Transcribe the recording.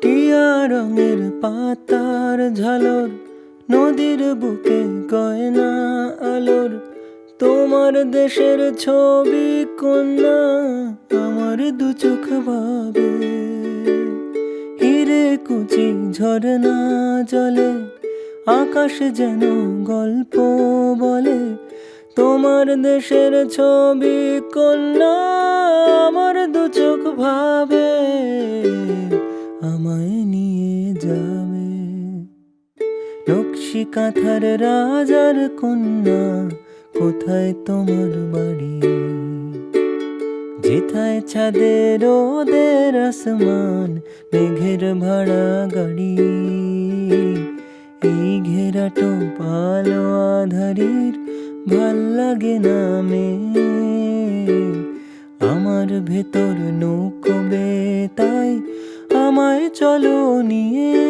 টিয়া রঙের পাতার ঝালর, নদীর বুকে গয়না আলোর, তোমার দেশের ছবি কন্যা আমার দু চোখ ভাবে। হিরে কুচি ঝরনা জলে, আকাশ যেন গল্প বলে, তোমার দেশের ছবি কন্যা আমার দু চোখ ভাবে, আমায় নিয়ে যাবে। নকশি কাঁথার রাজার কন্যা, কোথায় তোমার বাড়ি? যেথায় ছাদের রোদের আসমান, মেঘের ভাড়া গাড়ি। এই ঘেরাটো পালো আধারির ভাল লাগে না মে, আমার ভেতর নৌকোবে তাই আমায় চলো নিয়ে।